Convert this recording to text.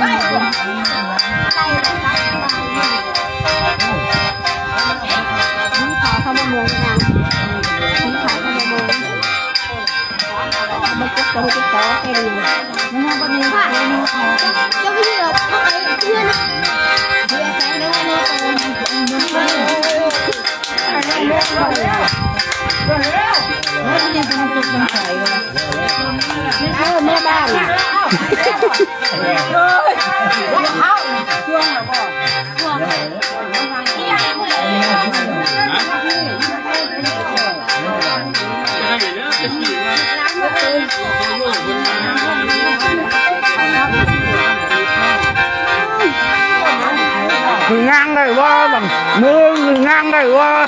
ขาเข้ามาเมืองนางขาเข้ามาเมืองมันจะโตจะโตแค่นี้มันน่าเป็นค่ะจะไม่เหลือทำไมเพื่อนเพื่อนแฟนเรื่องนี้เมื่อบ้านเอาช่วงแล้วก็ช่วงngang đây quá bằng mưa ngang đây quá